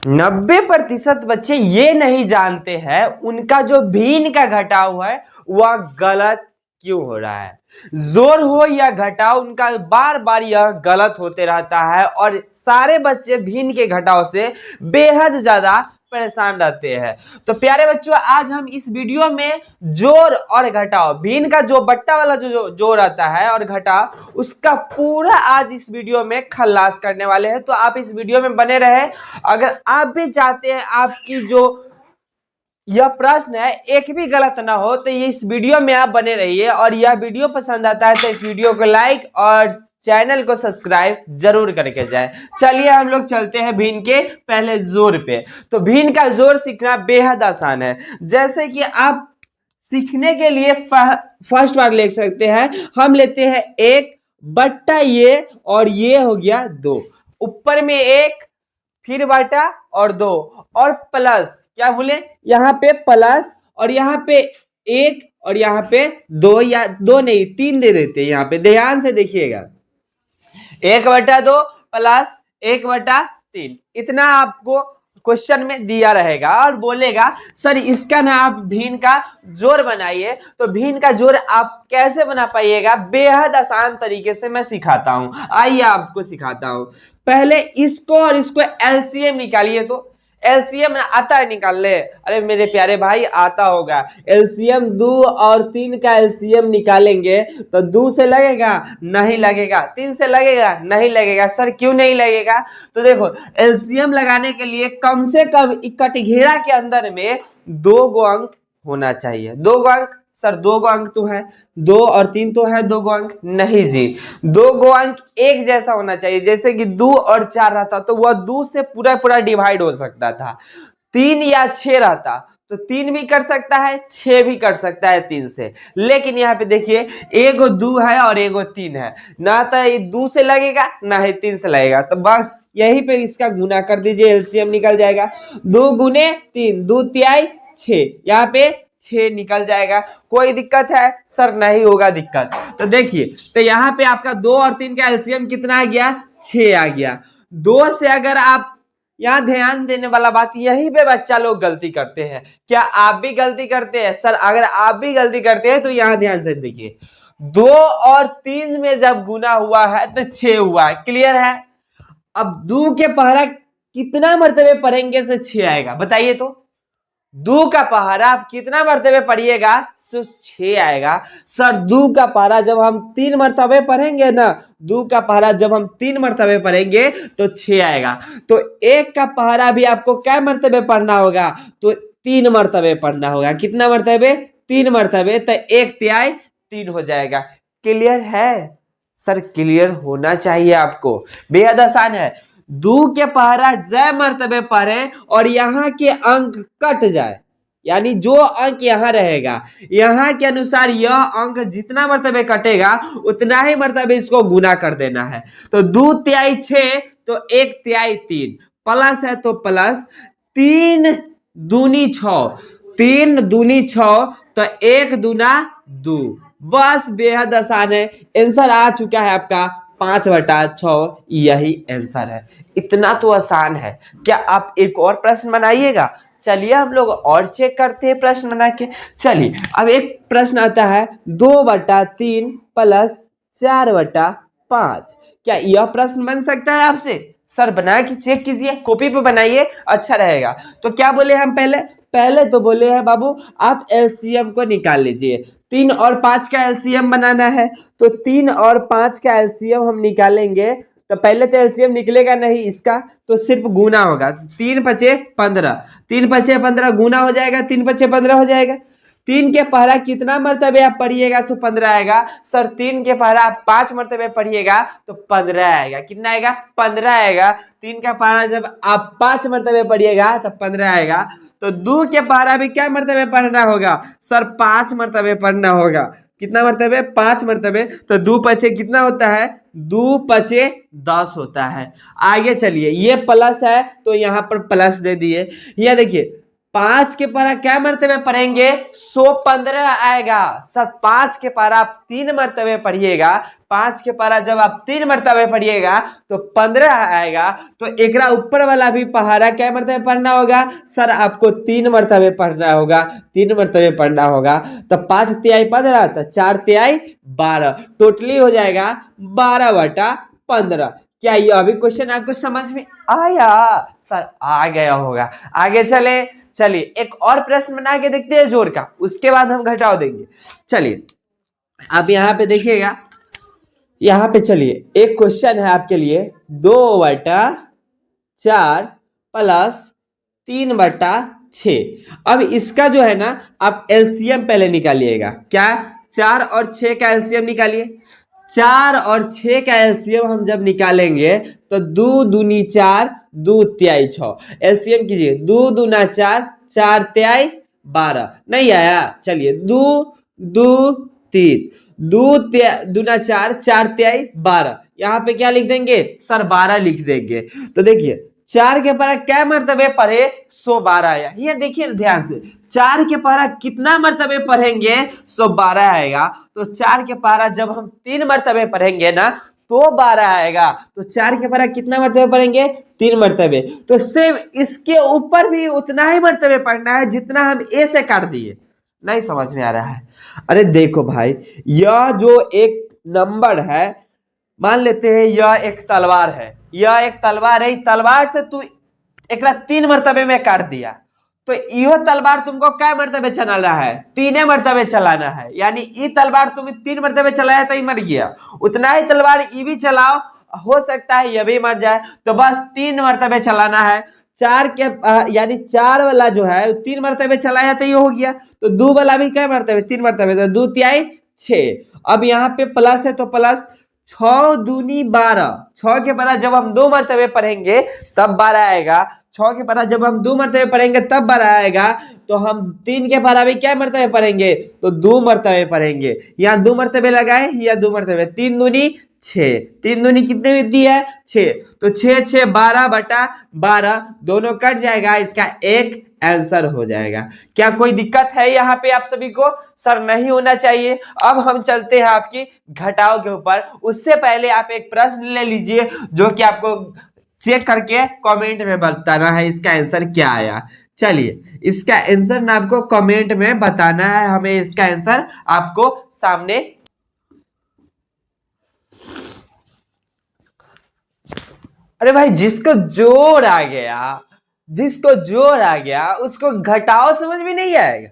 90% बच्चे ये नहीं जानते हैं उनका जो भिन्न का घटाव है वह गलत क्यों हो रहा है। जोड़ हो या घटाव उनका बार बार यह गलत होते रहता है और सारे बच्चे भिन्न के घटाव से बेहद ज्यादा परेशान रहते हैं। तो प्यारे बच्चों, आज हम इस वीडियो में जोड़ और घटाव, भिन्न का जो बट्टा वाला जो जोड़ आता है और घटाव, उसका पूरा आज इस वीडियो में खल्लास करने वाले हैं। तो आप इस वीडियो में बने रहे। अगर आप भी चाहते हैं आपकी जो यह प्रश्न है एक भी गलत ना हो तो ये इस वीडियो में आप बने रहिए, और यह वीडियो पसंद आता है तो इस वीडियो को लाइक और चैनल को सब्सक्राइब जरूर करके जाए। चलिए हम लोग चलते हैं भिन्न के पहले जोड़ पे। तो भिन्न का जोड़ सीखना बेहद आसान है। जैसे कि आप सीखने के लिए फर्स्ट बार ले सकते हैं, हम लेते हैं 1 बट्टा ये, और ये हो गया 2, ऊपर में 1 फिर बटा और 2 और प्लस, क्या बोले यहाँ पे प्लस, और यहाँ पे 1 और यहाँ पे 2, या 2 नहीं 3 दे देते हैं। यहाँ पे ध्यान से देखिएगा, 1/2 प्लस 1/3, इतना आपको क्वेश्चन में दिया रहेगा और बोलेगा सर इसका ना आप भिन्न का जोड़ बनाइए। तो भिन्न का जोड़ आप कैसे बना पाइएगा, बेहद आसान तरीके से मैं सिखाता हूं। आइए आपको सिखाता हूं। पहले इसको और इसको एलसीएम निकालिए। तो एलसीएम आता है निकालने? अरे मेरे प्यारे भाई आता होगा। एलसीएम 2 और 3 का एलसीएम निकालेंगे तो 2 से लगेगा? नहीं लगेगा। 3 से लगेगा? नहीं लगेगा। सर क्यों नहीं लगेगा? तो देखो, एलसीएम लगाने के लिए कम से कम कटघेरा के अंदर में 2 गो अंक होना चाहिए। 2 गो अंक? सर 2 गो अंक तो है, 2 और 3 तो है 2 गो अंक? नहीं जी, 2 गो अंक एक जैसा होना चाहिए। जैसे कि 2 और 4 रहता तो वह 2 से पूरा पूरा डिवाइड हो सकता था। 3 या 6 रहता तो 3 भी कर सकता है, 6 भी कर सकता है 3 से। लेकिन यहाँ पे देखिए, एगो 2 है और एगो 3 है, ना तो ये 2 से लगेगा ना ही 3 से लगेगा। तो बस यही पे इसका गुना कर दीजिए, एलसीएम निकल जाएगा। 2 गुने 3, 2 तिहाई 6, यहाँ पे 6 निकल जाएगा। कोई दिक्कत है? सर नहीं होगा दिक्कत। तो देखिए, तो यहाँ पे आपका 2 और 3 का एलसीएम कितना आ गया? 6 आ गया। 2 से अगर आप, यहाँ ध्यान देने वाला बात यहीं पे बच्चा लोग गलती करते हैं। क्या आप भी गलती करते हैं? सर अगर आप भी गलती करते हैं तो यहाँ ध्यान से देखिए, 2 और 3 में जब गुना हुआ है तो 6 हुआ है। क्लियर है? अब 2 के पहरा कितना मर्तबे पढ़ेंगे से 6 आएगा? बताइए तो। 2 का पहाड़ा आप कितना मर्तबे पढ़िएगा? 6 आएगा। सर 2 का पहाड़ा जब हम 3 मर्तबे पढ़ेंगे ना, 2 का पहाड़ा जब हम 3 मर्तबे पढ़ेंगे तो 6 आएगा। तो 1 का पहाड़ा भी आपको क्या मर्तबे पढ़ना होगा? तो 3 मर्तबे पढ़ना होगा। कितना मर्तबे? 3 मर्तबे। तो 1 तिहाई 3 हो जाएगा। क्लियर है? सर क्लियर होना चाहिए आपको, बेहद आसान है। 2 के पहरा जय मर्तबे पढ़े और यहाँ के अंक कट जाए, यानी जो अंक यहाँ रहेगा यहाँ के अनुसार यह अंक जितना मर्तबे कटेगा उतना ही मर्तबे इसको गुना कर देना है। तो 2 तिहाई 6 तो 1 तिहाई 3, प्लस है तो प्लस 3 दूनी 6, 3 दूनी 6 तो 1 दूना 2। बस बेहद आसान है। आंसर आ चुका है आपका 5/6, यही आंसर है। इतना तो आसान है। क्या आप एक और प्रश्न बनाइएगा? चलिए हम लोग और चेक करते हैं प्रश्न बना के। चलिए अब एक प्रश्न आता है 2/3 प्लस 4/5। क्या यह प्रश्न बन सकता है आपसे? सर बना के चेक कीजिए, कॉपी पे बनाइए, अच्छा रहेगा। तो क्या बोले हम पहले तो बोले हैं बाबू आप एलसीएम को निकाल लीजिए। 3 और 5 का एलसीएम बनाना है, तो 3 और 5 का एलसीएम हम निकालेंगे। तो पहले तो एलसीएम निकलेगा नहीं इसका, तो सिर्फ गुना होगा। 3 पचे 15, 3 पचे 15 गुना हो जाएगा, 3 पचे 15 हो जाएगा। 3 के पहरा कितना मर्तबे आप पढ़िएगा सो 15 आएगा। सर 3 के पहरा आप 5 मर्तबे पढ़िएगा तो 15 आएगा। कितना आएगा? 15 आएगा। 3 का पहरा जब आप 5 मर्तबे पढ़िएगा तो 15 आएगा। तो 2 के पहरा भी क्या मर्तबे पढ़ना होगा? सर 5 मर्तबे पढ़ना होगा। कितना मर्तबे? 5 मर्तबे। तो 2 पचे कितना होता है? 2 पचे 10 होता है। आगे चलिए, ये प्लस है तो यहाँ पर प्लस दे दिए। यह देखिए 5 के पारा क्या मर्तबे पढ़ेंगे? 115 आएगा सर। 5 के पारा आप 3 मर्तबे पढ़िएगा, 5 के पारा जब आप 3 मर्तबे पढ़िएगा तो 15 आएगा। तो एकरा ऊपर वाला भी पहाड़ा क्या मर्तबे पढ़ना होगा? सर आपको 3 मर्तबे पढ़ना होगा, 3 मर्तबे पढ़ना होगा। तो 5 तिहाई 15, तो 4 तिहाई 12, टोटली हो जाएगा 12/15। क्या ये अभी क्वेश्चन आपको समझ में आया? सर आ गया होगा। आगे चलिए एक और प्रश्न बना के देखते हैं जोड़ का, उसके बाद हम घटाव देंगे। चलिए आप यहाँ पे देखिएगा, यहाँ पे चलिए एक क्वेश्चन है आपके लिए, 2/4 प्लस 3/6। अब इसका जो है ना आप एलसीएम पहले निकालिएगा। क्या? 4 और 6 का एलसीएम निकालिए। 4 और 6 का एलसीएम हम जब निकालेंगे तो 2 दूनी 4, 2 तिहाई 6, एलसीएम कीजिए। 2 दूना 4, 4 तिहाई 12, नहीं आया? चलिए 2 2 3, 2 दूना 4, 4 तिहाई 12, यहाँ पे क्या लिख देंगे सर? 12 लिख देंगे। तो देखिए 4 के पारा क्या मर्तबे पढ़े? 112 आया। ये देखिए ध्यान से, 4 के पारा कितना मर्तबे पढ़ेंगे? 112 आएगा। तो 4 के पारा जब हम 3 मर्तबे पढ़ेंगे ना तो 12 आएगा। तो 4 के पारा कितना मर्तबे पढ़ेंगे? 3 मर्तबे। तो सेम इसके ऊपर भी उतना ही मर्तबे पढ़ना है जितना हम ए से काट दिए। नहीं समझ में आ रहा है? अरे देखो भाई, यह जो एक नंबर है, मान लेते हैं यह एक तलवार है, यह एक तलवार है। तलवार से तू एक 3 मर्तबे में काट दिया, तो यह तलवार तुमको क्या मर्तबे चलाना है? 3 मर्तबे चलाना है। यानी ये तलवार तुम 3 मर्तबे चलाया तो ये मर गया, उतना ही तलवार ये भी चलाओ, हो सकता है यह भी मर जाए। तो बस 3 मर्तबे चलाना है। 4 के यानी 4 वाला जो है 3 मर्तबे चलाया तो ये हो गया। तो 2 वाला भी क्या मर्तबे? 3 मर्तबे, तो 2 तिहाई 6। अब यहाँ पे प्लस है तो प्लस 6 दूनी 12, 6 के पारा जब हम 2 मर्तबे पढ़ेंगे तब 12 आएगा। 6 के पारा जब हम 2 मर्तबे पढ़ेंगे तब 12 आएगा। तो हम 3 के पारा भी क्या मर्तबे पढ़ेंगे? तो 2 मर्तबे पढ़ेंगे। यहाँ 2 मर्तबे लगाए, या 2 मर्तबे, 3 दूनी 6, 3 दूनी कितने होती है? 6। तो 6 6 12/12 दोनों कट जाएगा, इसका एक आंसर हो जाएगा। क्या कोई दिक्कत है यहाँ पे आप सभी को? सर नहीं होना चाहिए। अब हम चलते हैं आपकी घटाव के ऊपर। उससे पहले आप एक प्रश्न ले लीजिए जो कि आपको चेक करके कमेंट में बताना है इसका आंसर क्या आया। चलिए इसका आंसर ना आपको कमेंट में बताना है, हमें इसका आंसर आपको सामने। अरे भाई जिसको जोर आ गया उसको घटाओ समझ में नहीं आएगा।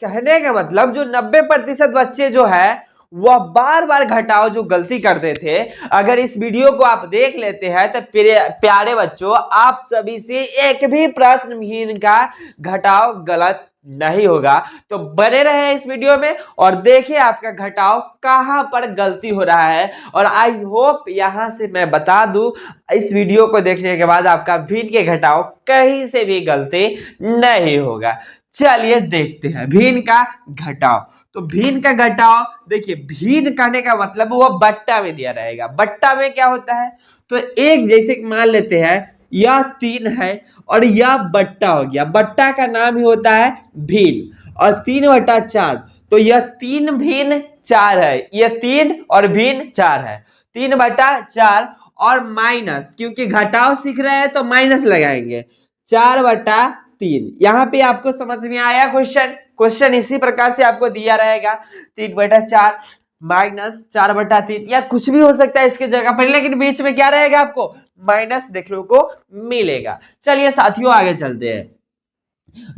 कहने का मतलब जो 90% बच्चे जो है वह बार बार घटाओ जो गलती करते थे, अगर इस वीडियो को आप देख लेते हैं तो प्यारे बच्चों आप सभी से एक भी प्रश्न भी इनका घटाओ गलत नहीं होगा। तो बने रहे इस वीडियो में और देखिए आपका घटाव कहां पर गलती हो रहा है। और आई होप यहां से मैं बता दूं, इस वीडियो को देखने के बाद आपका भिन्न के घटाव कहीं से भी गलती नहीं होगा। चलिए देखते हैं भिन्न का घटाव। तो भिन्न का घटाव देखिए, भिन्न कहने का मतलब वो बट्टा में दिया रहेगा। बट्टा में क्या होता है? तो एक जैसे मान लेते हैं यह 3 है और यह बट्टा हो गया, बट्टा का नाम ही होता है भिन्न। और 3/4, तो यह 3 भिन्न 4 है, यह 3 और भिन्न 4 है। 3/4 और माइनस, क्योंकि घटाव सीख रहे हैं तो माइनस लगाएंगे, 4/3। यहाँ पे आपको समझ में आया क्वेश्चन इसी प्रकार से आपको दिया रहेगा, 3/4 माइनस 4/3 या कुछ भी हो सकता है इसके जगह पर, लेकिन बीच में क्या रहेगा आपको माइनस देखने को मिलेगा। चलिए साथियों आगे चलते हैं।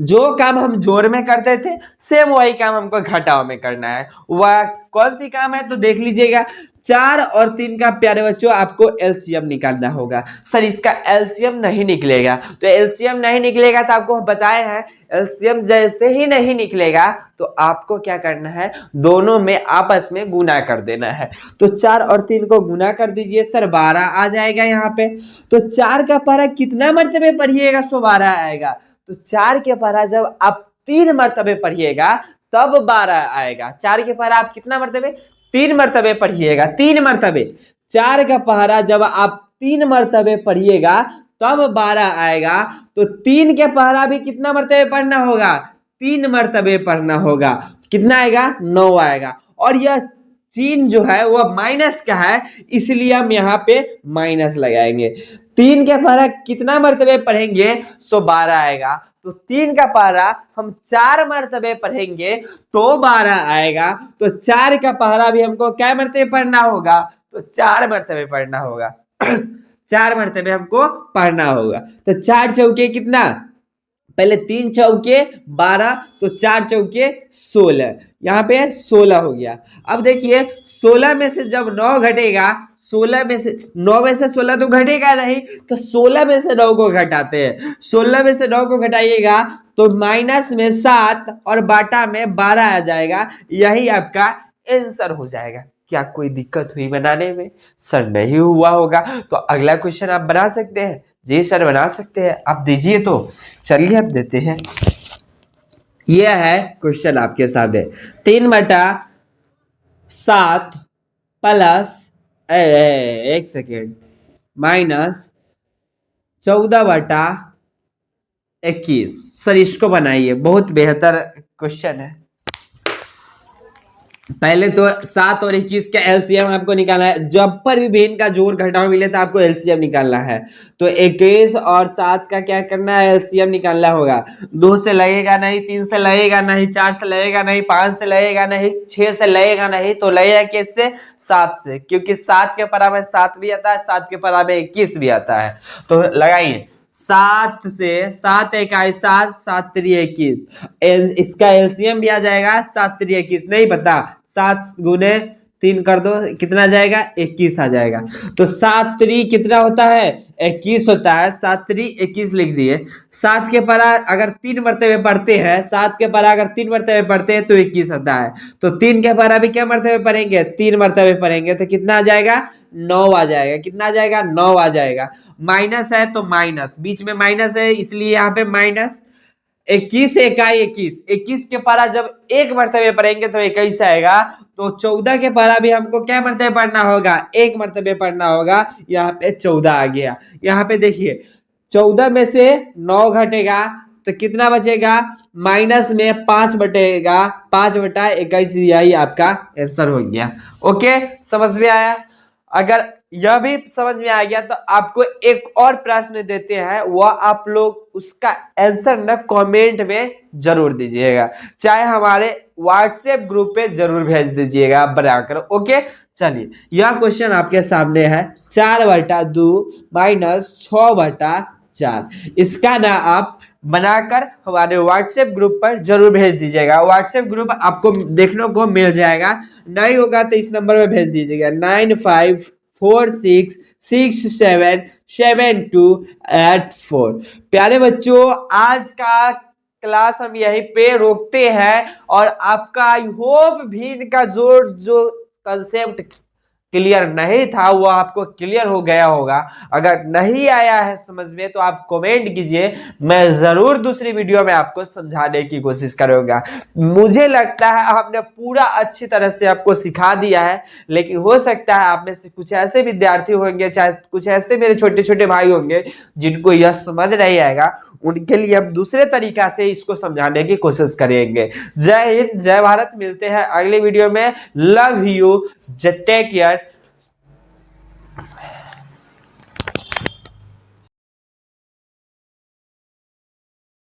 जो काम हम जोड़ में करते थे सेम वही काम हमको घटाव में करना है। वह कौन सी काम है तो देख लीजिएगा। 4 और 3 का प्यारे बच्चों आपको एलसीएम निकालना होगा। सर इसका एलसीएम नहीं निकलेगा, तो एलसीएम नहीं निकलेगा तो आपको बताए हैं एलसीएम जैसे ही नहीं निकलेगा तो आपको क्या करना है, दोनों में आपस में गुना कर देना है। तो 4 और 3 को गुना कर दीजिए सर, 12 आ जाएगा यहाँ पे। तो 4 का पारा कितना मर्तबे पढ़िएगा? 112 आएगा। तो 4 के पारा जब आप 3 मर्तबे पढ़िएगा तब 12 आएगा। 4 के पारा आप कितना मर्तबे? 3 मर्तबे पढ़िएगा, 3 मर्तबे। 4 का पहाड़ा जब आप 3 मर्तबे पढ़िएगा तब 12 आएगा। तो 3 के पहरा भी कितना मर्तबे पढ़ना होगा? 3 मर्तबे पढ़ना होगा। कितना आएगा? 9 आएगा। और यह चिन्ह जो है वह माइनस का है, इसलिए हम यहाँ पे माइनस लगाएंगे। 3 के पहरा कितना मर्तबे पढ़ेंगे? 12 आएगा। तो 3 का पहरा हम 4 मर्तबे पढ़ेंगे तो 12 आएगा। तो 4 का पहरा भी हमको क्या मर्तबे पढ़ना होगा? तो 4 मर्तबे पढ़ना होगा। 4 मर्तबे हमको पढ़ना होगा। तो 4 चौके कितना? पहले 3 चौके 12, तो 4 चौके 16, यहाँ पे 16 हो गया। अब देखिए 16 में से जब 9 घटेगा, 16 में से 9 में से 16 तो घटेगा नहीं, तो 16 में से 9 को घटाते हैं। 16 में से 9 को घटाइएगा तो माइनस में 7 और बाटा में 12 आ जाएगा। यही आपका आंसर हो जाएगा। क्या कोई दिक्कत हुई बनाने में? सर नहीं हुआ होगा तो अगला क्वेश्चन आप बना सकते हैं। जी सर बना सकते हैं, आप दीजिए। तो चलिए अब देते हैं। यह है क्वेश्चन आपके सामने। 3/7 प्लस एक सेकेंड माइनस 14/21। सर इसको बनाइए, बहुत बेहतर क्वेश्चन है। पहले तो 7 और 21 का एलसीएम आपको निकालना है। जब पर भी भिन्न का जोड़ घटाव मिले तो आपको एलसीएम निकालना है। तो 21 और 7 का क्या करना है? एलसीएम निकालना होगा। 2 से लगेगा नहीं, 3 से लगेगा नहीं, 4 से लगेगा नहीं, 5 से लगेगा नहीं, 6 से लगेगा नहीं, तो लगेगा किससे? 7 से, क्योंकि 7 के परा में 7 भी आता है, 7 के परा में 21 भी आता है। तो लगाइए 7 से 7 इकाई 7, 7 3 21। इसका एलसीएम भी आ जाएगा 7 3 21। नहीं पता? 7 गुने 3 कर दो, कितना जाएगा? 21 आ जाएगा। तो 7 3 कितना होता है? 21 होता है। 7 3 21 लिख दिए। 7 के परा अगर 3 मर्तबे पढ़ते हैं, 7 के परा अगर 3 मर्तबे पढ़ते हैं तो 21 आता है। तो 3 के परा भी क्या मर्तबे पढ़ेंगे? 3 मर्तबे पढ़ेंगे तो कितना आ जाएगा? 9 आ जाएगा। कितना आ जाएगा? 9 आ जाएगा। माइनस है तो माइनस, बीच में माइनस है इसलिए यहाँ पे माइनस। 21 इकाई 21, 21 के पारा जब एक मर्तबे पढ़ेंगे तो 21 आएगा। तो 14 के पारा भी हमको क्या मर्तबे पढ़ना होगा? एक मर्तबे पढ़ना होगा। यहाँ पे 14 आ गया। यहाँ पे देखिए 14 में से 9 घटेगा तो कितना बचेगा? माइनस में 5 बटेगा, 5/21। यही आपका आंसर हो गया। ओके, समझ में आया? अगर यह भी समझ में आ गया तो आपको एक और प्रश्न देते हैं, वह आप लोग उसका आंसर ना कमेंट में जरूर दीजिएगा, चाहे हमारे व्हाट्सएप ग्रुप पे जरूर भेज दीजिएगा बनाकर। ओके, चलिए यह क्वेश्चन आपके सामने है। 4/2 माइनस 6/4। इसका ना आप बनाकर हमारे व्हाट्सएप ग्रुप पर जरूर भेज दीजिएगा। व्हाट्सएप ग्रुप आपको देखने को मिल जाएगा। नहीं होगा तो इस नंबर में भेज दीजिएगा 9546677284। प्यारे बच्चों, आज का क्लास हम यहीं पे रोकते हैं और आपका आई होप भी इनका जो कंसेप्ट क्लियर नहीं था वो आपको क्लियर हो गया होगा। अगर नहीं आया है समझ में तो आप कमेंट कीजिए, मैं जरूर दूसरी वीडियो में आपको समझाने की कोशिश करूंगा। मुझे लगता है हमने पूरा अच्छी तरह से आपको सिखा दिया है, लेकिन हो सकता है आप में से कुछ ऐसे विद्यार्थी होंगे, चाहे कुछ ऐसे मेरे छोटे छोटे भाई होंगे जिनको यह समझ नहीं आएगा। उनके लिए हम दूसरे तरीका से इसको समझाने की कोशिश करेंगे। जय हिंद, जय भारत। मिलते हैं अगले वीडियो में। Love you, take care.